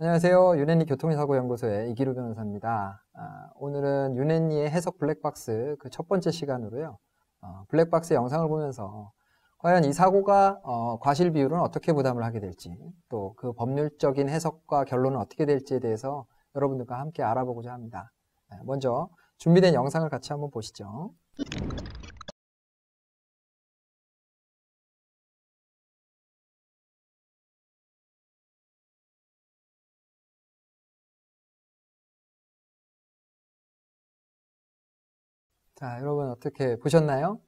안녕하세요. 윤앤리 교통사고연구소의 이기루 변호사입니다. 오늘은 윤앤리의 해석 블랙박스 그 첫 번째 시간으로요. 블랙박스 영상을 보면서 과연 이 사고가 과실 비율은 어떻게 부담을 하게 될지, 또 그 법률적인 해석과 결론은 어떻게 될지에 대해서 여러분들과 함께 알아보고자 합니다. 먼저 준비된 영상을 같이 한번 보시죠. 자, 여러분 어떻게 보셨나요?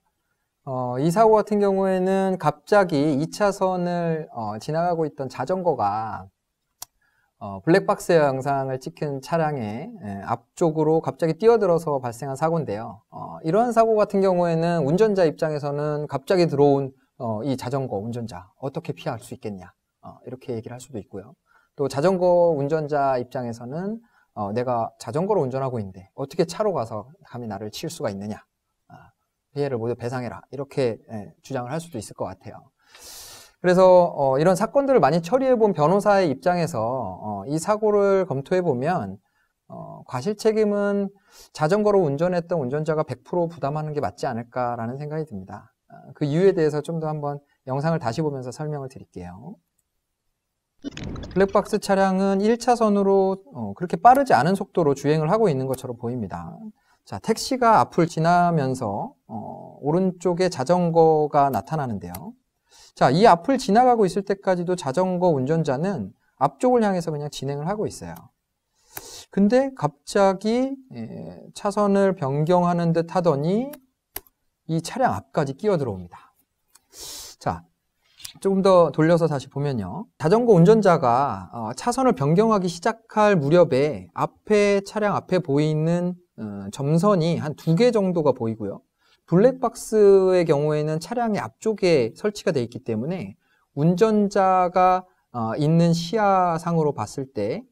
이 사고 같은 경우에는 갑자기 2차선을 지나가고 있던 자전거가 블랙박스 영상을 찍힌 차량의 앞쪽으로 갑자기 뛰어들어서 발생한 사고인데요. 이러한 사고 같은 경우에는 운전자 입장에서는 갑자기 들어온 이 자전거 운전자 어떻게 피할 수 있겠냐, 이렇게 얘기를 할 수도 있고요. 또 자전거 운전자 입장에서는 내가 자전거로 운전하고 있는데 어떻게 차로 가서 감히 나를 칠 수가 있느냐, 피해를 모두 배상해라, 이렇게 주장을 할 수도 있을 것 같아요. 그래서 이런 사건들을 많이 처리해본 변호사의 입장에서 이 사고를 검토해보면 과실 책임은 자전거로 운전했던 운전자가 100% 부담하는 게 맞지 않을까라는 생각이 듭니다. 그 이유에 대해서 좀 더 한번 영상을 다시 보면서 설명을 드릴게요. 블랙박스 차량은 1차선으로 그렇게 빠르지 않은 속도로 주행을 하고 있는 것처럼 보입니다. 자, 택시가 앞을 지나면서 오른쪽에 자전거가 나타나는데요. 자, 이 앞을 지나가고 있을 때까지도 자전거 운전자는 앞쪽을 향해서 그냥 진행을 하고 있어요. 근데 갑자기 차선을 변경하는 듯 하더니 이 차량 앞까지 끼어 들어옵니다. 자, 조금 더 돌려서 다시 보면요. 자전거 운전자가 차선을 변경하기 시작할 무렵에 차량 앞에 보이는 점선이 한 2개 정도가 보이고요. 블랙박스의 경우에는 차량이 앞쪽에 설치가 되어 있기 때문에 운전자가 있는 시야상으로 봤을 때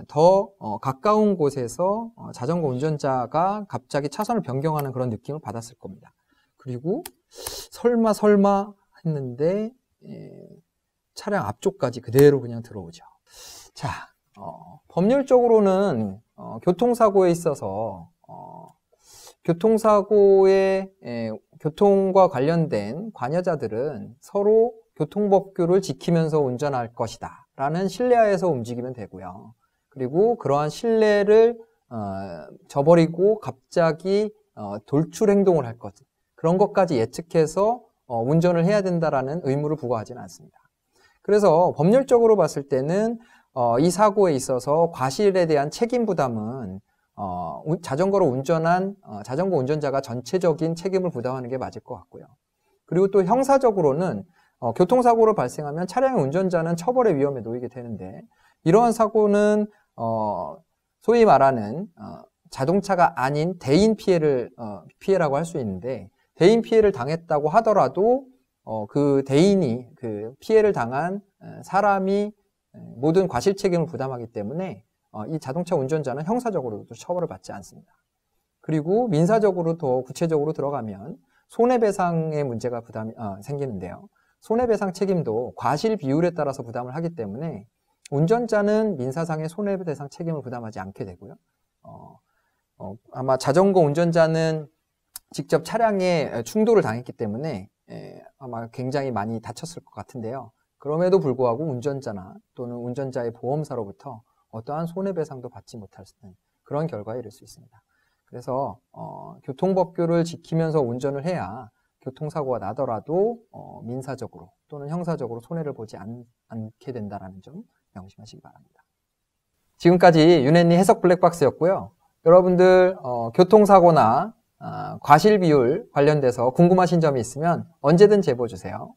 더 가까운 곳에서 자전거 운전자가 갑자기 차선을 변경하는 그런 느낌을 받았을 겁니다. 그리고 설마 했는데 차량 앞쪽까지 그대로 그냥 들어오죠. 자, 법률적으로는 교통사고에 있어서 교통과 관련된 관여자들은 서로 교통법규를 지키면서 운전할 것이다 라는 신뢰하에서 움직이면 되고요. 그리고 그러한 신뢰를 저버리고 갑자기 돌출 행동을 할 것, 그런 것까지 예측해서 운전을 해야 된다라는 의무를 부과하지는 않습니다. 그래서 법률적으로 봤을 때는 이 사고에 있어서 과실에 대한 책임 부담은 자전거로 운전한 자전거 운전자가 전체적인 책임을 부담하는 게 맞을 것 같고요. 그리고 또 형사적으로는 교통사고로 발생하면 차량의 운전자는 처벌의 위험에 놓이게 되는데, 이러한 사고는 소위 말하는 자동차가 아닌 대인 피해라고 할 수 있는데, 대인 피해를 당했다고 하더라도 그 대인이 그 피해를 당한 사람이 모든 과실 책임을 부담하기 때문에 이 자동차 운전자는 형사적으로도 처벌을 받지 않습니다. 그리고 민사적으로 더 구체적으로 들어가면 손해배상의 문제가 생기는데요. 손해배상 책임도 과실 비율에 따라서 부담을 하기 때문에 운전자는 민사상의 손해배상 책임을 부담하지 않게 되고요. 아마 자전거 운전자는 직접 차량에 충돌을 당했기 때문에 아마 굉장히 많이 다쳤을 것 같은데요. 그럼에도 불구하고 운전자나 또는 운전자의 보험사로부터 어떠한 손해배상도 받지 못할 수 있는 그런 결과에 이를 수 있습니다. 그래서 교통법규를 지키면서 운전을 해야 교통사고가 나더라도 민사적으로 또는 형사적으로 손해를 보지 않게 된다는 점 명심하시기 바랍니다. 지금까지 윤앤리 해석 블랙박스였고요. 여러분들 교통사고나 과실 비율 관련돼서 궁금하신 점이 있으면 언제든 제보 주세요.